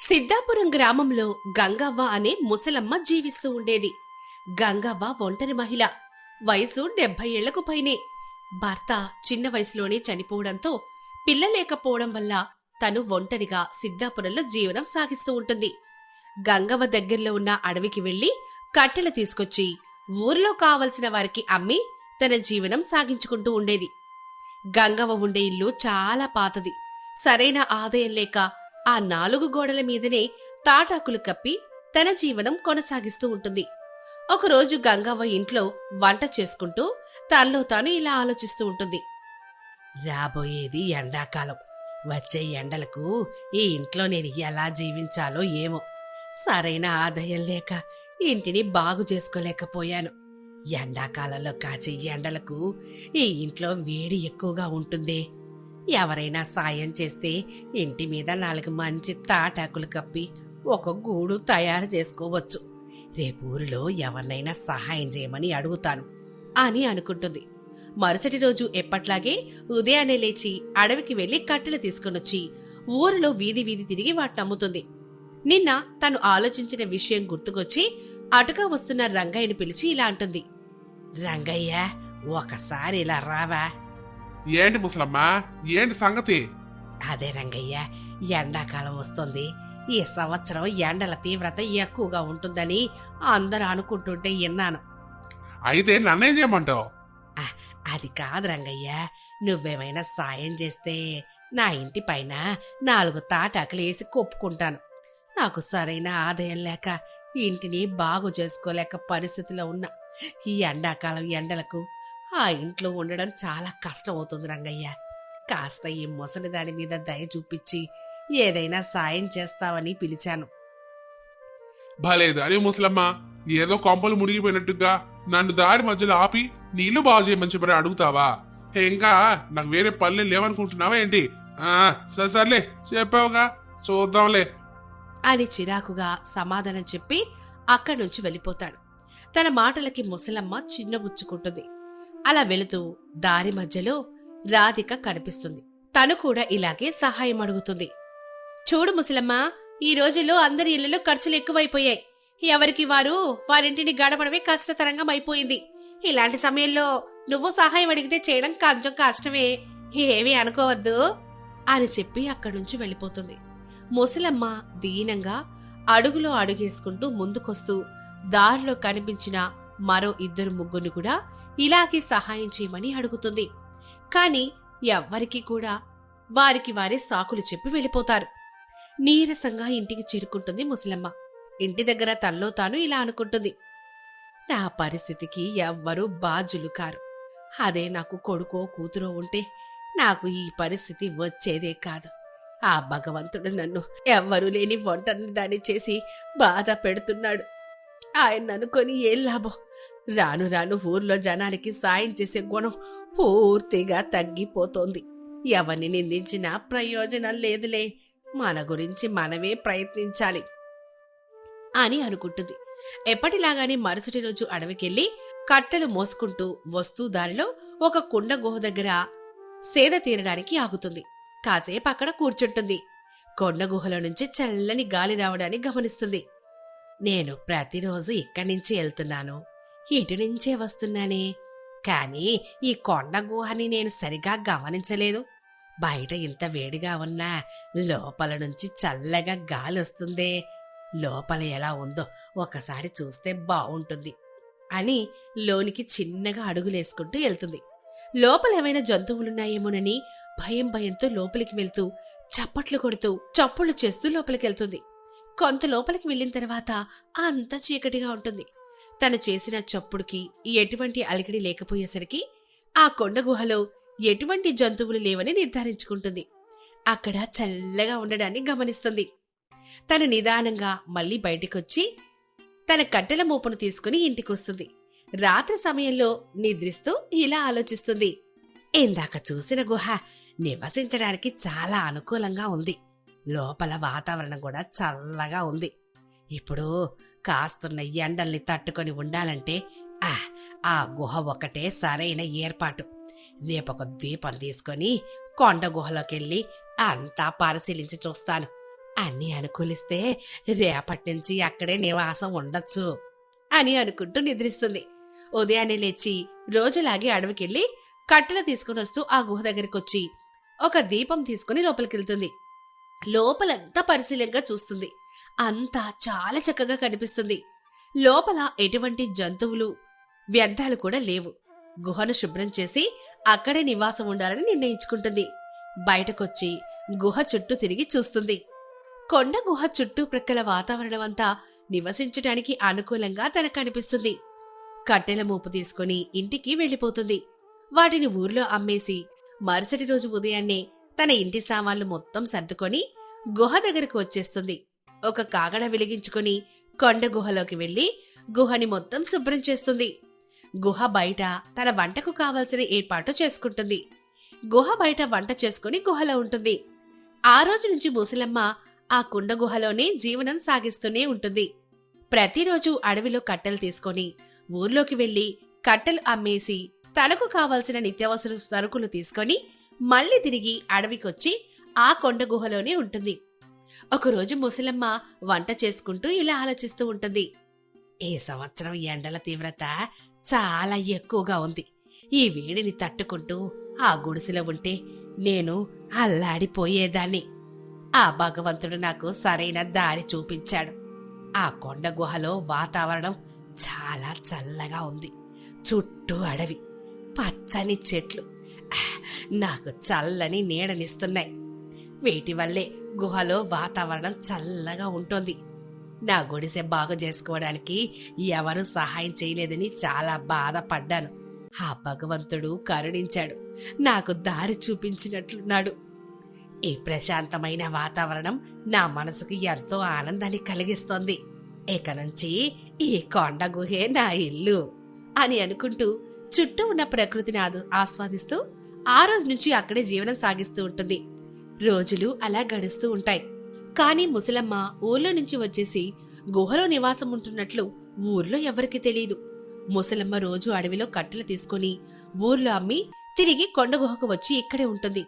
సిద్ధాపురం గ్రామంలో గంగవ్వ అనే ముసలమ్మ జీవిస్తూ ఉండేది. గంగవ్వ ఒంటరి మహిళ. వయసు 70 ఏళ్లకు పైనే. భర్త చిన్న వయసులోనే చనిపోవడంతో పిల్లలేకపోవడం వల్ల తను ఒంటరిగా సిద్ధాపురంలో జీవనం సాగిస్తూ ఉంటుంది. గంగవ్వ దగ్గరలో ఉన్న అడవికి వెళ్లి కట్టెలు తీసుకొచ్చి ఊరిలో కావలసిన వారికి అమ్మి తన జీవనం సాగించుకుంటూ ఉండేది. గంగవ్వ ఉండే ఇల్లు చాలా పాతది. సరైన ఆదాయం లేక ఆ 4 గోడల మీదనే తాటాకులు కప్పి తన జీవనం కొనసాగిస్తూ ఉంటుంది. ఒకరోజు గంగవ్వ ఇంట్లో వంట చేసుకుంటూ తనలో తాను ఇలా ఆలోచిస్తూ ఉంటుంది. రాబోయేది ఎండాకాలం. వచ్చే ఎండలకు ఈ ఇంట్లో నేను ఎలా జీవించాలో ఏమో. సరైన ఆదాయం లేక ఇంటిని బాగు చేసుకోలేకపోయాను. ఎండాకాలంలో కాచే ఎండలకు ఈ ఇంట్లో వేడి ఎక్కువగా ఉంటుంది. ఎవరైనా సాయం చేస్తే ఇంటి మీద 4 మంచి తాటాకులు కప్పి ఒక గూడు తయారు చేసుకోవచ్చు. రేపు ఊరిలో ఎవరినైనా సహాయం చేయమని అడుగుతాను అని అనుకుంటుంది. మరుసటి రోజు ఎప్పట్లాగే ఉదయాన్నే లేచి అడవికి వెళ్లి కట్టెలు తీసుకునొచ్చి ఊరిలో వీధి వీధి తిరిగి వాటిని అమ్ముతుంది. నిన్న తను ఆలోచించిన విషయం గుర్తుకొచ్చి అటుగా వస్తున్న రంగయ్యని పిలిచి ఇలా అంటుంది. రంగయ్య, ఒకసారి ఇలా రావా? ఏంటి ముసలమ్మా, ఏంటి సంగతి? అదే రంగయ్య, ఎండాకాలం వస్తుంది. ఈ సంవత్సరం ఎండల తీవ్రత ఎక్కువగా ఉంటుందని అందరూ అనుకుంటుంటే విన్నాను. అయితే నన్నేం చేయమంటావు? అది కాదు రంగయ్య, నువ్వేమైనా సాయం చేస్తే నా ఇంటి పైన 4 తాటాకులు వేసి కొప్పుకుంటాను. నాకు సరైన ఆదాయం లేక ఇంటిని బాగు చేసుకోలేక పరిస్థితిలో ఉన్నా. ఈ ఎండాకాలం ఎండలకు ఆ ఇంట్లో ఉండడం చాలా కష్టం అవుతుంది రంగయ్య. కాస్త ఈ ముసలి దాని మీద దయ చూపించి ఏదైనా సాయం చేస్తావని పిలిచాను. భలేదు అని ముసలమ్మ, ఏదో కొంపలు మునిగిపోయినట్టుగా నన్ను దారి మధ్యలో ఆపి నీళ్లు బాగు చేయమని చెప్పి అడుగుతావా? ఇంకా నాకు వేరే పనులు లేవనుకుంటున్నావా ఏంటి? సర్లే, చెప్పావుగా, చూద్దాంలే అని చిరాకుగా సమాధానం చెప్పి అక్కడి నుంచి వెళ్ళిపోతాడు. తన మాటలకి ముసలమ్మ చిన్నబుచ్చుకుంటుంది. అలా వెళుతూ దారి మధ్యలో రాధిక కనిపిస్తుంది. తను కూడా ఇలాగే సహాయం అడుగుతుంది. చూడు ముసలమ్మ, ఈ రోజుల్లో అందరి ఇళ్లలో ఖర్చులు ఎక్కువైపోయాయి. ఎవరికి వారింటిని గడపడమే కష్టతరంగా అయిపోయింది. ఇలాంటి సమయంలో నువ్వు సహాయం అడిగితే చేయడం కొంచెం కష్టమే, ఏమీ అనుకోవద్దు అని చెప్పి అక్కడి నుంచి వెళ్ళిపోతుంది. ముసలమ్మ దీనంగా అడుగులో అడుగేసుకుంటూ ముందుకొస్తూ దారిలో కనిపించిన మరో 2 ముగ్గురిని కూడా ఇలాగే సహాయం చేయమని అడుగుతుంది. కాని ఎవ్వరికీ కూడా వారికి వారే సాకులు చెప్పి వెళ్ళిపోతారు. నీరసంగా ఇంటికి చేరుకుంటుంది ముసలమ్మ. ఇంటి దగ్గర తనలో తాను ఇలా అనుకుంటుంది. నా పరిస్థితికి ఎవ్వరూ బాధ్యులు కారు. అదే నాకు కొడుకో కూతురో ఉంటే నాకు ఈ పరిస్థితి వచ్చేదే కాదు. ఆ భగవంతుడు నన్ను ఎవ్వరూ లేని ఒంటరిని దాన్ని చేసి బాధ పెడుతున్నాడు. ఆయన అనుకొని ఏం లాభం? రాను రాను ఊర్లో జనానికి సాయం చేసే గుణం పూర్తిగా తగ్గిపోతోంది. ఎవరిని నిందించినా ప్రయోజనం లేదులే, మన గురించి మనమే ప్రయత్నించాలి అని అనుకుంటుంది. ఎప్పటిలాగానే మరుసటి రోజు అడవికెళ్లి కట్టెలు మోసుకుంటూ వస్తూ దారిలో ఒక కుండ గుహ దగ్గర సేద తీరడానికి ఆగుతుంది. కాసేపు అక్కడ కూర్చుంటుంది. కొండ గుహలో నుంచి చల్లని గాలి రావడాన్ని గమనిస్తుంది. నేను ప్రతిరోజు ఇక్కడి నుంచి వెళ్తున్నాను, ఇటు నుంచే వస్తున్నానే, కాని ఈ కొండ గుహని నేను సరిగా గమనించలేదు. బయట ఇంత వేడిగా ఉన్నా లోపల నుంచి చల్లగా గాలి వస్తుందే, లోపల ఎలా ఉందో ఒకసారి చూస్తే బావుంటుంది అని లోనికి చిన్నగా అడుగులేసుకుంటూ వెళ్తుంది. లోపల ఏమైనా జంతువులున్నాయేమోనని భయంతో లోపలికి వెళ్తూ చప్పట్లు కొడుతూ చప్పుళ్లు చేస్తూ లోపలికెళ్తుంది. కొంత లోపలికి వెళ్ళిన తర్వాత అంత చీకటిగా ఉంటుంది. తను చేసిన చప్పుడుకి ఎటువంటి అలికిడి లేకపోయేసరికి ఆ కొండ గుహలో ఎటువంటి జంతువులు లేవని నిర్ధారించుకుంటుంది. అక్కడ చల్లగా ఉండడాన్ని గమనిస్తుంది. తను నిదానంగా మళ్లీ బయటికొచ్చి తన కట్టెల మోపును తీసుకుని ఇంటికొస్తుంది. రాత్రి సమయంలో నిద్రిస్తూ ఇలా ఆలోచిస్తుంది. ఇందాక చూసిన గుహ నివసించడానికి చాలా అనుకూలంగా ఉంది. లోపల వాతావరణం కూడా చల్లగా ఉంది. ఇప్పుడు కాస్తున్న ఎండల్ని తట్టుకొని ఉండాలంటే ఆ గుహ ఒకటే సరైన ఏర్పాటు. రేపొక దీపం తీసుకొని కొండ గుహలోకెళ్ళి అంతా పరిశీలించి చూస్తాను అన్నీ అనుకూలిస్తే రేపటి నుంచి అక్కడే నివాసం ఉండొచ్చు అని అనుకుంటూ నిద్రిస్తుంది. ఉదయాన్నే లేచి రోజులాగే అడవికెళ్ళి కట్టెలు తీసుకుని వస్తూ ఆ గుహ దగ్గరికొచ్చి ఒక దీపం తీసుకుని లోపలికెళ్తుంది. లోపలంతా పరిశీలనగా చూస్తుంది. అంతా చాలా చక్కగా కనిపిస్తుంది. లోపల ఎటువంటి జంతువులు వ్యర్థాలు కూడా లేవు. గుహను శుభ్రం చేసి అక్కడే నివాసం ఉండాలని నిర్ణయించుకుంటుంది. బయటకొచ్చి గుహ చుట్టూ తిరిగి చూస్తుంది. కొండ గుహ చుట్టూ ప్రక్కల వాతావరణం అంతా నివసించటానికి అనుకూలంగా తనకు అనిపిస్తుంది. కట్టెల మూపు తీసుకుని ఇంటికి వెళ్లిపోతుంది. వాటిని ఊర్లో అమ్మేసి మరుసటి రోజు ఉదయాన్నే తన ఇంటి సామాన్లు మొత్తం సర్దుకొని గుహ దగ్గరకు వచ్చేస్తుంది. ఒక కాగడ వెలిగించుకుని కొండ గుహలోకి వెళ్లి గుహని మొత్తం శుభ్రం చేస్తుంది. గుహ బయట తన వంటకు కావలసిన ఏర్పాటు చేసుకుంటుంది. గుహ బయట వంట చేసుకుని గుహలో ఉంటుంది. ఆ రోజు నుంచి ముసలమ్మ ఆ కుండ గుహలోనే జీవనం సాగిస్తూనే ఉంటుంది. ప్రతిరోజు అడవిలో కట్టెలు తీసుకొని ఊర్లోకి వెళ్లి కట్టెలు అమ్మేసి తనకు కావలసిన నిత్యావసర సరుకులు తీసుకొని మళ్లీ తిరిగి అడవికొచ్చి ఆ కొండ గుహలోనే ఉంటుంది. ఒకరోజు ముసలమ్మ వంట చేసుకుంటూ ఇలా ఆలోచిస్తూ ఉంటుంది. ఈ సంవత్సరం ఎండల తీవ్రత చాలా ఎక్కువగా ఉంది. ఈ వేడిని తట్టుకుంటూ ఆ గుడిసెలో ఉంటే నేను అల్లాడిపోయేదాన్ని. ఆ భగవంతుడు నాకు సరైన దారి చూపించాడు. ఆ కొండ గుహలో వాతావరణం చాలా చల్లగా ఉంది. చుట్టూ అడవి, పచ్చని చెట్లు నాకు చల్లని నీడనిస్తున్నాయి. వీటి వల్లే గుహలో వాతావరణం చల్లగా ఉంటుంది. నా గుడిసె బాగు చేసుకోవడానికి ఎవరూ సహాయం చేయలేదని చాలా బాధపడ్డాను. ఆ భగవంతుడు కరుణించాడు, నాకు దారి చూపించినట్లున్నాడు. ఈ ప్రశాంతమైన వాతావరణం నా మనసుకు ఎంతో ఆనందాన్ని కలిగిస్తోంది. ఇక నుంచి ఈ కొండ గుహే నా ఇల్లు అని అనుకుంటూ చుట్టూ ఉన్న ప్రకృతిని ఆస్వాదిస్తూ ఆ రోజు నుంచి అక్కడే జీవనం సాగిస్తూ ఉంటుంది. రోజులు అలా గడుస్తూ ఉంటాయి. కాని ముసలమ్మ ఊర్లో నుంచి వచ్చేసి గుహలో నివాసం ఉంటున్నట్లు ఊర్లో ఎవరికీ తెలియదు. ముసలమ్మ రోజు అడవిలో కట్టెలు తీసుకుని ఊర్లో అమ్మి తిరిగి కొండ గుహకు వచ్చి ఇక్కడే ఉంటుంది.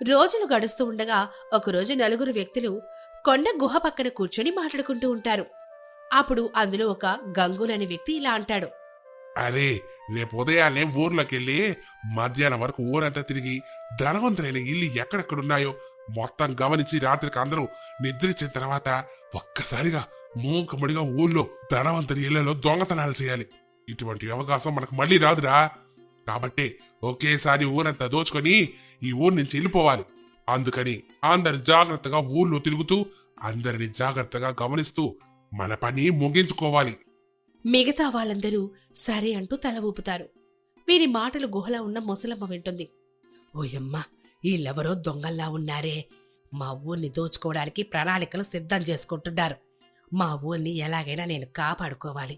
రోజులు గడుస్తూ ఉండగా ఒకరోజు నలుగురు వ్యక్తులు కొండ గుహ పక్కన కూర్చొని మాట్లాడుకుంటూ ఉంటారు. అప్పుడు అందులో ఒక గంగూల్ అనే వ్యక్తి ఇలా అంటాడు. అరే, రేపు ఉదయాన్నే ఊర్లోకెళ్ళి మధ్యాహ్నం వరకు ఊరంతా తిరిగి ధనవంతులైన ఇల్లు ఎక్కడెక్కడున్నాయో మొత్తం గమనించి రాత్రికి అందరూ నిద్రించిన తర్వాత ఒక్కసారిగా మూకముడిగా ఊళ్ళో ధనవంతుని ఇళ్లలో దొంగతనాలు చేయాలి. ఇటువంటి అవకాశం మనకు మళ్ళీ రాదురా. కాబట్టి ఒకేసారి ఊరంతా దోచుకొని ఈ ఊరు నుంచి వెళ్ళిపోవాలి. అందుకని అందరు జాగ్రత్తగా ఊర్లో తిరుగుతూ అందరిని జాగ్రత్తగా గమనిస్తూ మన పని ముగించుకోవాలి. మిగతా వాళ్ళందరూ సరే అంటూ తల ఊపుతారు. వీరి మాటలు గుహలో ఉన్న ముసలమ్మ వింటుంది. ఓయమ్మ, వీళ్ళెవరో దొంగల్లా ఉన్నారే. మా ఊర్ని దోచుకోవడానికి ప్రణాళికలు సిద్ధం చేసుకుంటున్నారు. మా ఊర్ని ఎలాగైనా నేను కాపాడుకోవాలి.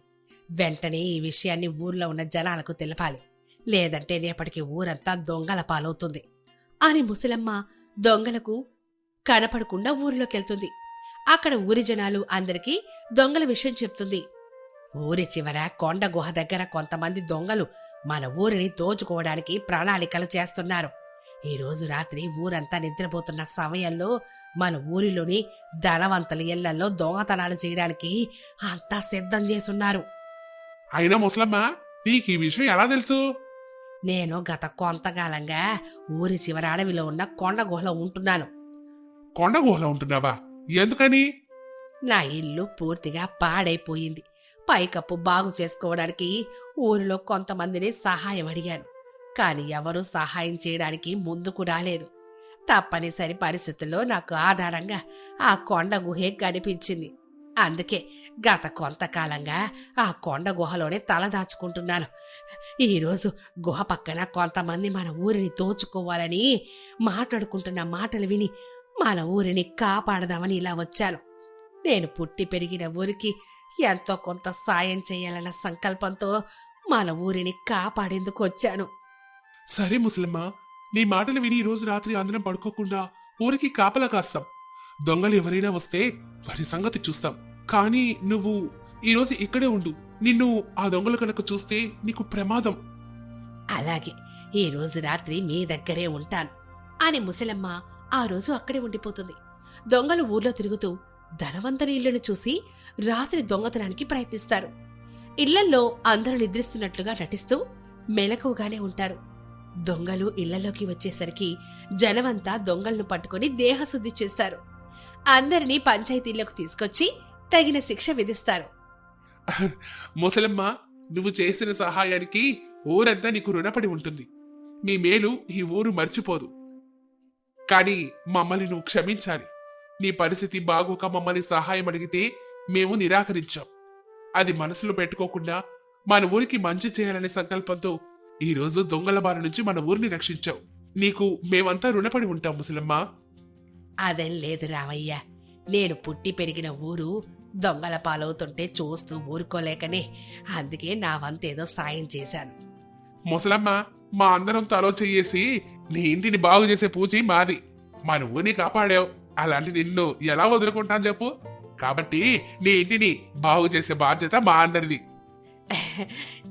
వెంటనే ఈ విషయాన్ని ఊర్లో ఉన్న జనాలకు తెలపాలి. లేదంటే రేపటికి ఊరంతా దొంగల పాలవుతుంది అని ముసలమ్మ దొంగలకు కనపడకుండా ఊరిలోకెళ్తుంది. అక్కడ ఊరి జనాలు అందరికీ దొంగల విషయం చెప్తుంది. ఊరి చివర కొండ గుహ దగ్గర కొంతమంది దొంగలు మన ఊరిని దోచుకోవడానికి ప్రణాళికలు చేస్తున్నారు. ఈ రోజు రాత్రి ఊరంతా నిద్రపోతున్న సమయంలో మన ఊరిలోని ధనవంతుల ఇళ్లలో దొంగతనాలు చేయడానికి అంతా సిద్ధం చేసున్నారు. అయినా ముసలమ్మ, నీకు ఈ విషయం ఎలా తెలుసు? నేను గత కొంతకాలంగా ఊరి చివర అడవిలో ఉన్న కొండ గుహలో ఉంటున్నాను. కొండ గుహలో ఉంటున్నావా? ఎందుకని? నా ఇల్లు పూర్తిగా పాడైపోయింది. పైకప్పు బాగు చేసుకోవడానికి ఊరిలో కొంతమందిని సహాయం అడిగాను. కాని ఎవరూ సహాయం చేయడానికి ముందుకు రాలేదు. తప్పనిసరి పరిస్థితుల్లో నాకు ఆధారంగా ఆ కొండ గుహే కనిపించింది. అందుకే గత కొంతకాలంగా ఆ కొండ గుహలోనే తలదాచుకుంటున్నాను. ఈరోజు గుహ పక్కన కొంతమంది మన ఊరిని దోచుకోవాలని మాట్లాడుకుంటున్న మాటలు విని మన ఊరిని కాపాడదామని ఇలా వచ్చాను. నేను పుట్టి పెరిగిన ఊరికి ఎంతో కొంత సాయం చేయాలన్న సంకల్పంతో మన ఊరిని కాపాడేందుకు వచ్చాను. సరే ముసలమ్మ, నీ మాటలు విని ఈ రోజు రాత్రి అందరం పడుకోకుండా ఊరికి కాపలా కాస్తాం. దొంగలు ఎవరైనా వస్తే వారి సంగతి చూస్తాం. కానీ నువ్వు ఈరోజు ఇక్కడే ఉండు. నిన్ను ఆ దొంగలు కనుక చూస్తే నీకు ప్రమాదం. అలాగే, ఈ రోజు రాత్రి మీ దగ్గరే ఉంటాను అని ముసలమ్మ ఆ రోజు అక్కడే ఉండిపోతుంది. దొంగలు ఊర్లో తిరుగుతూ ధనవంతుని ఇళ్లను చూసి రాత్రి దొంగతనానికి ప్రయత్నిస్తారు. ఇళ్లల్లో అందరూ నిద్రిస్తున్నట్లుగా నటిస్తూ మెలకువగానే ఉంటారు. దొంగలు ఇళ్లలోకి వచ్చేసరికి జనమంతా దొంగలను పట్టుకుని దేహశుద్ధి చేస్తారు. అందరినీ పంచాయతీల్లోకి తీసుకొచ్చి తగిన శిక్ష విధిస్తారు. ముసలమ్మ, నువ్వు చేసిన సహాయానికి ఊరంతా నీకు రుణపడి ఉంటుంది. నీ మేలు ఈ ఊరు మర్చిపోదు. కానీ మమ్మల్ని నువ్వు క్షమించాలి. నీ పరిస్థితి బాగోక మమ్మల్ని సహాయం అడిగితే మేము నిరాకరించాం. అది మనసులో పెట్టుకోకుండా మన ఊరికి మంచి చేయాలనే సంకల్పంతో ఈరోజు దొంగల బారి నుంచి మన ఊరిని రక్షించావు. నీకు మేమంతా రుణపడి ఉంటాం ముసలమ్మ. అదేం లేదు రామయ్య, నేను పుట్టి పెరిగిన ఊరు దొంగల పాలవుతుంటే చూస్తూ ఊరుకోలేకనే అందుకే నా వంతేదో సాయం చేశాను. ముసలమ్మ, మా అందరం తలో చెయ్యేసి నీ ఇంటిని బాగు చేసే పూచి మాది. మన ఊరిని కాపాడావు. అలాంటి నిన్ను ఎలా వదులుకుంటాను చెప్పు. కాబట్టి నీ ఇంటిని బాగు చేసే బాధ్యత మా అందరిది.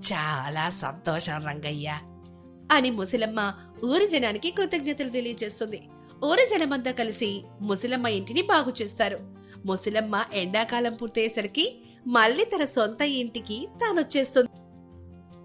చాలా సంతోషం రంగయ్య అని ముసలమ్మ ఊరి జనానికి కృతజ్ఞతలు తెలియజేస్తుంది. ఊరి జనమంతా కలిసి ముసలమ్మ ఇంటిని బాగు చేస్తారు. ముసలమ్మ ఎండాకాలం పూర్తయ్యేసరికి మళ్ళీ తన సొంత ఇంటికి తానొచ్చేస్తుంది.